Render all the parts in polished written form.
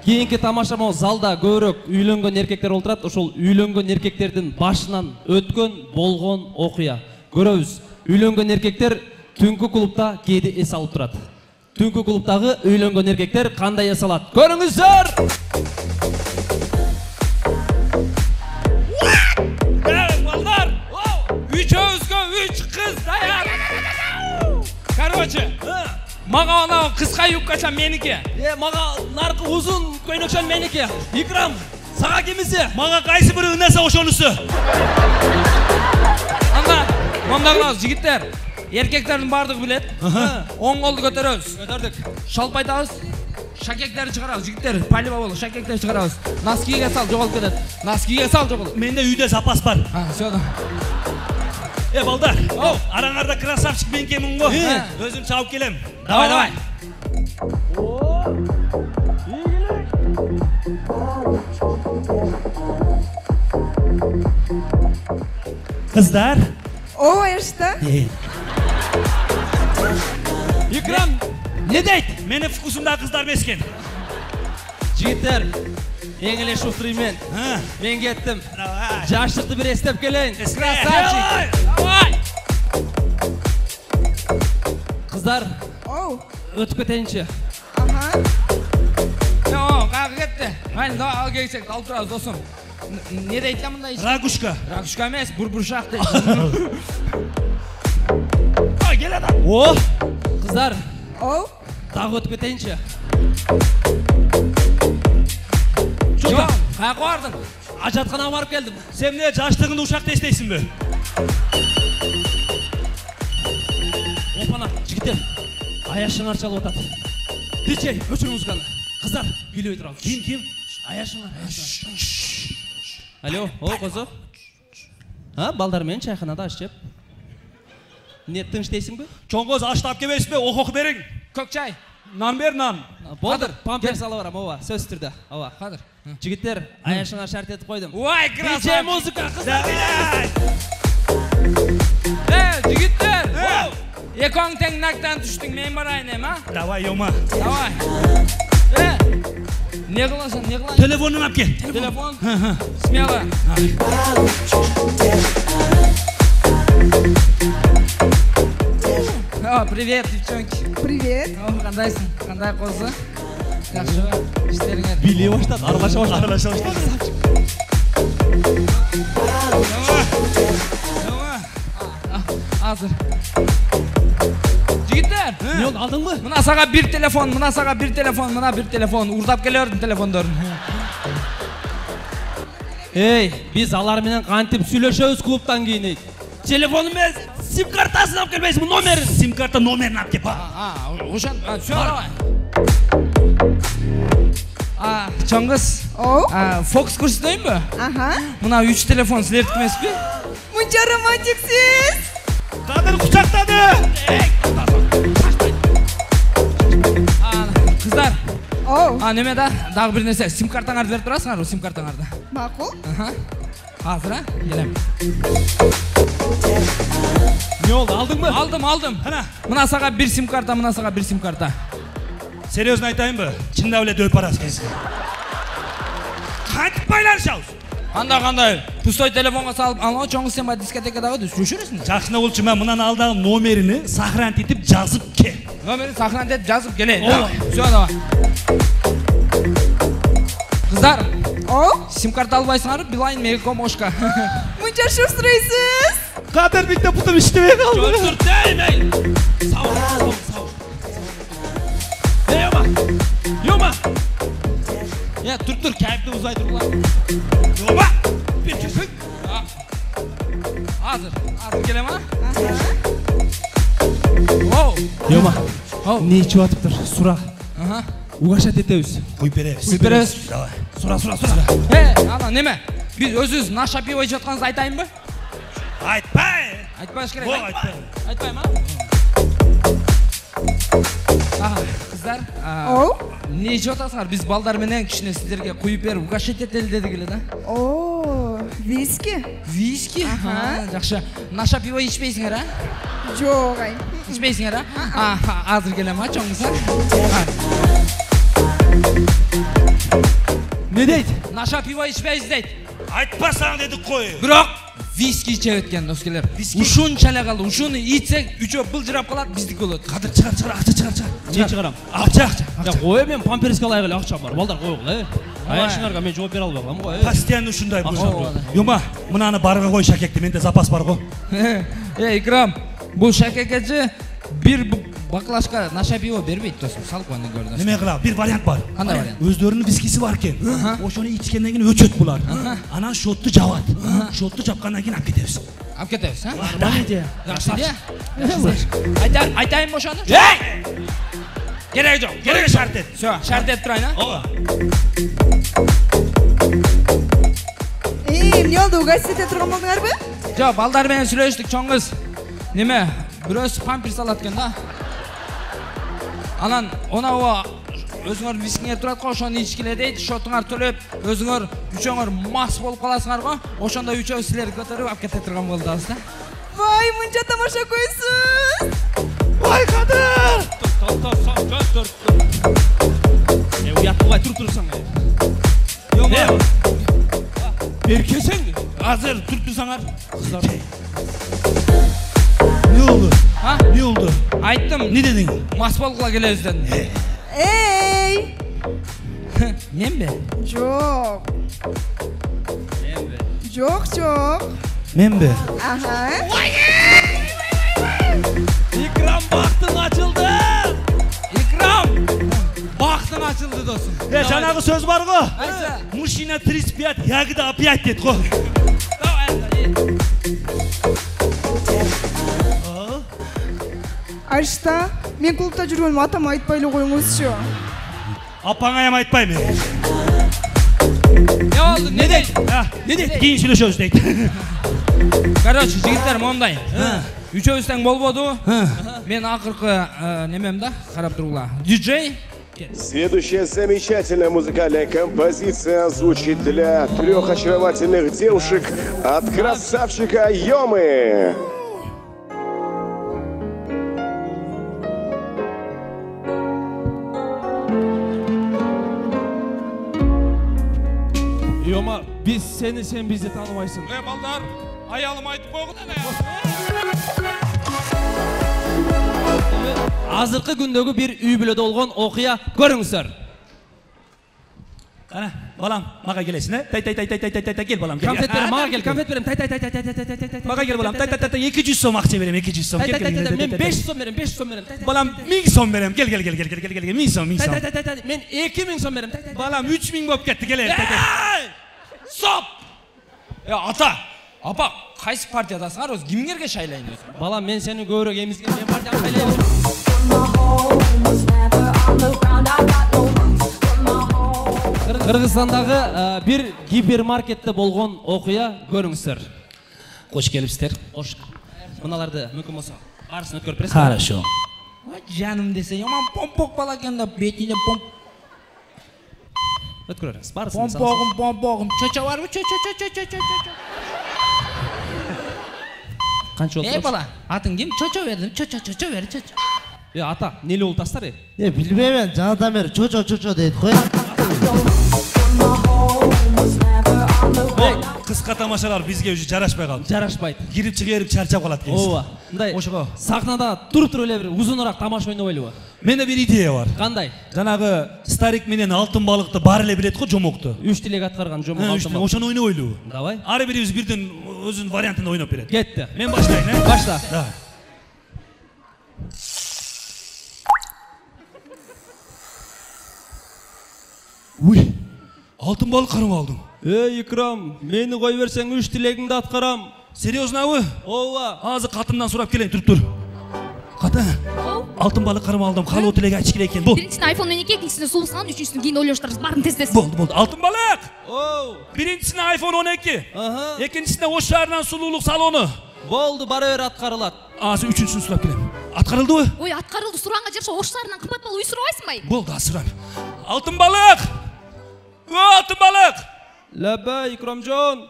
Кийинки тамаша могу залда көбүрөөк үйлөнгөн эркектер олтурат. Ошол үйлөнгөн эркектердин башынан өткөн болгон окуя көрөбүз. Үйлөнгөн эркектер түнкү клубда кээде эс алып турат. Түнкү клубдагы үйлөнгөн эркектер кандай эс алат? Көрүңүздөр! Балдар! Үчөөбүзгө 3 кыз даяр. Короче, мага анау кыска юбкачан меники. Мага наркы узун көйнөкчөн меники. Икрам, сага кимиси? Мага кайсы бири ынаса ошонусу. Анда, мондагылар жигиттер, эркектердин бардыгы билет. Оң колду көтөрөбүз. Көтөрдүк. Шалп айтабыз. Шакектерди чыгарабыз, жигиттер. Палиба болу, шакектерди чыгарабыз. Носкиге сал, жоголуп кетет. Носкиге сал, жоголуп. Менде үйдө запас бар. Всё. Балдар, араңарда красавчик мен кемин го. Өзүм чабып келем. Давай. Кыздар. О, эшта. Икрам, не дейт? Мени вкусумда кыздар мескен. Жигиттер, эң эле шуфтуриймен. Мен кеттим. Жашыкты бир эстеп келейин. Красавчик. Давай. Кыздар, өтүп кетейинчи. Кага кетти. Майли, ал келсек, алып турабыз, досум. Не дейт ла мындай? Рагушка. Рагушка эмес, бурбуршак дейт. Кел адам. Кыздар. Дагы өтүп кетейинчи. Жок, каяка бардың? Ажатканага барып келдим. Сен эмне жаштыгыңда ушакты эстейсиңби? Опана, жигиттер. Аяшыңар чалып атат. Диджей, өчүр музыканы. Кыздар, бийлебей турабыз. Ким? Аяшыңар. Алло, козу. Балдар менен чайханада аш жеп. Не тынч дейсиңби? Чоңгоз аш таап келбейсизби? Окок бериң. Көк чай. Нан бер, нан. Болдур, памперс алып барам, сөзсүз түрдө. Кадыр. Жигиттер, аяшыңар шарт этип койдум. Ой, красавчик. Диджей музыка, кыздар. Жигиттер. Экоң тең нактан түштүң, мен барайын эми, Давай, Йома. Давай. Не кыласың, не кыласың? Телефонун алып кел. Телефон? Смело. Привет, девчонки. Привет. Кандайсың? Кандай козу? Жакшы, иштериңер. Билей баштады, аралаша баштады. Азыр. Жигиттер, не болду, алдыңбы? Мына сага бир телефон, мына бир телефон, урдап келердим телефондорун. Эй, биз алар менен кантип сүйлөшөбүз клубтан кийин дейт. Телефону эмес, сим картасын алып келбейсиңби, номерин? Сим карта номерин алып кел. Ошон, всё, давай. Чоңгуз. Фокус көрсөтөйүнбү? Мына 3 телефон силердики эмеспи? Мынча романтиксиз. Кадыр кучактады. Кыздар. Неме да? Дагы бир нерсе, сим картаңарды берип турасыңарбы, сим картаңарды? Макул. Азыр, келем. Не болду, алдыңбы? Алдым. Мына сага бир сим карта, мына сага бир сим карта. Серьезно айтайынбы? Чында эле дөп барасыз кез. Кантип байланышабыз? Кандай? Пустой телефонго салып, ана чоңгуз сен баа дискотекадагы сүйлөшөрсүң. Жакшына болчу, мен мынаны алдагы номерини сохранить этип жазып кел. Номерин сохранить этип жазып келейин. Всё, давай. Кыздар. Сим карта албайсыңарбы? Билайн, Мегаком, Ошка. Мынча шур сурайсыз. Кадыр битте бутум иштебей калды. Жөнсүр дейм, Сау. Йома. Тур, кайфты узай турлар. Йома. Бир кесик. Азыр келем, Йома. Не ичип атыптыр? Сура. Угашат этебиз. Куюп беребиз. Давай. Сура. Ана неме? Биз өзүбүз наша пиво ичип атканыбызды айтайынбы? Айтпаш керек. Айтпайм, Кыздар, не ичип атасыңар? Биз балдар менен кичине сиздерге куюп берип угашат этели дедик эле да. Виски? Виски? Жакшы. Наша пиво ичпейсиңер, Жок, ай. Ичпейсиңер, Азыр келем, чоңгуз. Ne deydi? Наша пиво içmeyiz deydi. Айтпасаң дедік қой. Бирок виски içe өткен доскелер. Ушунчалык алды. Ушуну ичсек, үчөө былжырап калат, биздики болот. Қадыр шығар, ақша шығар. Не шығарам? Ақша. Я қой, мен памперске алайық әлі ақша бар. Балдар қойғыл, аяшыңарға мен жауап бере албай қалам ғой. Постоянно ушундай бұл. Юма, мынаны барға қой шакекті, менде запас бар ғой. Икрам, бул шакекечи бир баклашка наша пиво бербейт досум, салып аны көрдүм. Неме қылам, бір вариант бар. Қандай вариант? Өздерінің вискisi бар екен. Ошоны ичкенден кейін өчөт булар. Анан шотты жабат. Шотты жапқандан кейін алып кетебиз. Алып кетебиз, а? Бар идея. Жакшы идея. Айтайын ошону? Кереги жок. Кереги шарт ет. Всё, шарт этип турайын, а? Ооба. Эмне болду, угостить ете турган болдуңарбы? Жок, балдар менен сүйлөштүк, чоң кыз. Неме? Бирөөсү памперс алат экен да. Анан онабу өзүңөр вискиңер турат го, ошону ичкиле дейт, шотуңар төлөп, өзүңөр үчөөңөр мас болуп каласыңар го, ошондо үчөө силерди көтөрүп алып кете турган болдубуз да. Vay, мынча тамаша койсуз. Vay Kadir! Уят болбай туруп-турсаң. Yo'q. Беркесең. Азыр туруп-турсаңар. Кыздар. Ne oldu? Ha? Ne oldu? Айттым. Ne dedin? Мас болгула келебиз дедим. Ey! Менби? Жок. Жок, жок. Men mi? Aha. İkram baktın açıldı. İkram! Бактың ачылды досум. Жаңағы сөз бар ғой. Айса. Мужчина 35, ягода опять деді ғой. Арышта, мен клубта жүргөнүм атама айтпайлы коюңузчу. Апаңа ям айтпаймын. Не oldu? Ne deydi? Ne dedi? Кейін сөйлесеміз дейді. Короче, жигиттер момдай. Үчөөбүздөн болбоду. Мен акыркы немем да, карап тургула. Диджей. Следующая замечательная музыкальная композиция звучит для 3 очаровательных девушек от красавчика Йомы. Yoma biz seni sen bizi tanımaysın. Балдар, аялым айтып койгун эле. Азыркы күндөгү bir үй бүлөдө болгон окуя көрүңүздөр. Қана, балам, маға келесің, тай, кел балам. Конфет берем, мага кел, конфет берем. Тай. Маға кел балам, тай, 200 сом ақша берем, 200 сом. Мен 500 сом берем, 500 сом берем. Балам, 1000 сом берем, кел, 1000 сом. Мен 2000 сом берем. Балам, 3000 болып кетті, кел. Стоп! Ата, апа, кайсы партиядасыңар? Өз кимдерге шайлайын өзү? Балам, мен сени көбүрөөк эмизген, мен партияга шайлайм. Кыргызстандагы бир гипермаркетте болгон окуя көрүңүздөр. Қош келіпсіздер. Кош. Мыналарды мүмкүн болсо барысын өткөрүп бересиз. Хорошо. Жаным десе, яман помпок бала экен да, бетине помп. Өткөрөңүз. Барысын. Помпогум. Чочо барбы? Чо. Канча болду? Бала, атың ким? Чочо бердим. Чочо бер. Ата, нели болуп тастар? Билбеймін, жаңадан бері чочо дейді қой. Қысқа тамашалар бізге уже жарашпай қалды. Жарашпайт. Кирип чыгып чарчап қалады дейсіз. Ооба. Мындай Ошого. сахнада туруп эле бир узунураак тамаша ойнобойлубу? Менде bir идея бар. Кандай? Жанагы старик менен алтын балыкты бар эле билет го жомокту. 3 тилек аткарган жомок алтын балык. Ошону ойнобойлубу? Давай. Ары бирибиз бирден өзүнүн вариантын ойноп берет. Кетти. Мен баштайын, Башла. Да. Уй, алтын балык карап алдым. Эй, Икрам, мени кой берсең 3 тилегиңди аткарам. Серьезнабы? Ооба. Азыр катымдан сурап келейин, туруп тур. Ката. Алтын балык карап алдым. Калуу тилеги ачкиле экен. Бул. Биринчисине iPhone 12, экинчисине сулусан, үчүнчүсүнү кийин ойлоштурабыз. Баарын тез. Болду. Алтын балык. Оу. Биринчисине iPhone 12. Аха. Экинчисине ош шаарынан сулуулук салону. Болду, бара бер аткарылат. Азыр үчүнчүсүн сурап келем. Аткарылдыбы? Ой, аткарылды. Суранга жараша ош шаарынан кымбат болуп үй сурабайсыңбы? Болду, асырам. Алтын балык. Алтын балык. Лабай, Икрамжон.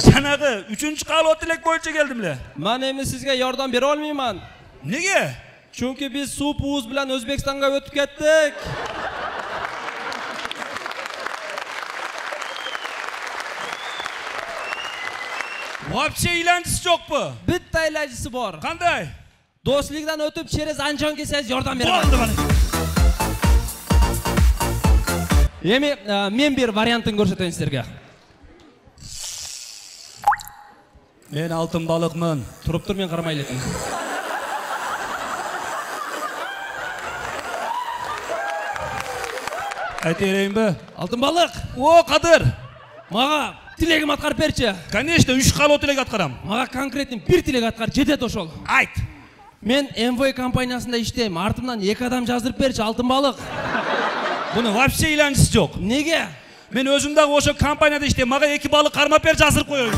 Жанагы 3-чү калуу тилек боюнча келдим эле. Мен эми сизге жардам бере албайман. Неге? Чүнкү биз суу пуз менен Өзбекстанга өтүп кеттик. Вообще үйләндісі жоқ бұ? Bitta ilojisi bor. Qanday? Do'stlikdan o'tib, через anjon kelsangiz yordam beraman. Bo'ldi mana. Endi men bir variantini ko'rsataman sizlarga. Men oltin baliqman. Turib tur, men qaramaylik. Aytayinmi? Oltin baliq, O, Qadir. maga tilegim atqarib berchi. Конечно, 3 qalot tilak atqaram. Maga konkretni bir tilek atqar, жетет ошол. Ayt. Men MV kompaniyasында иштейм. Артымдан 2 адам жаздырып берчи, oltin baliq. Buni вообще үйләндісі жоқ. Nega? Men o'zimдағы o'sha kompaniyada ishtayman. Maga 2 baliq qarmab ber, жаздырып qo'yayin.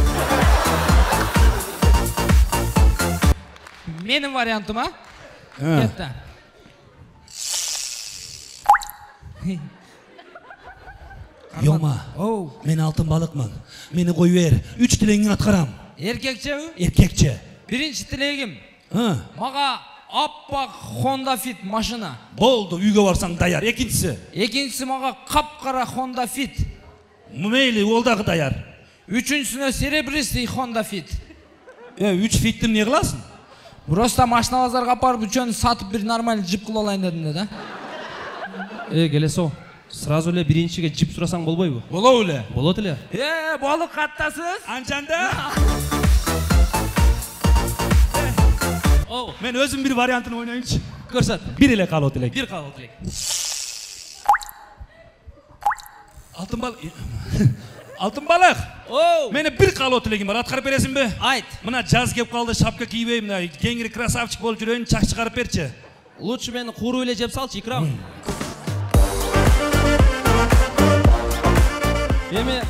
Mening variantim ha? Katta. Yoma. Men oltin baliqman. Meni qo'yib ber. 3 tilingni atqaram. Erkekçe mi? Erkakcha. Birinchi tilegim. Ha. Maga oppoq Honda Fit mashina. Bo'ldi, uyga borsang tayyor. Ikkinchisi. Ikkinchisi maga qap-qara Honda Fit. Mayli, o'lдағы tayyor. Üçüncüsüne серебристый Honda Fit. 3 fitni ne qilasan? Просто машина bozorga apарып uchun satib bir normal jip qilib olayın dedim de. Келесо. Сразу эле биринчиге жип сурасаң болбойбу? Болобу эле. Болот эле. Балық каттасыз? Анчанда? Оу, Men o'zim bir variantini o'ynayinchi. көрсөт. Bir ele qalot tilak. Бир кабыл тилек. Altın baliq. Altın baliq. Оу, Meni bir qalot tilagim bor. Atqarib berasinmi? ayt. Mına jaz kelib qoldi, shapka kiyib, mına kengri krasavchik bo'lib jurayin, chaq chiqarib berchi. Лучше мени куру эле жеп салчы, икрам. Эми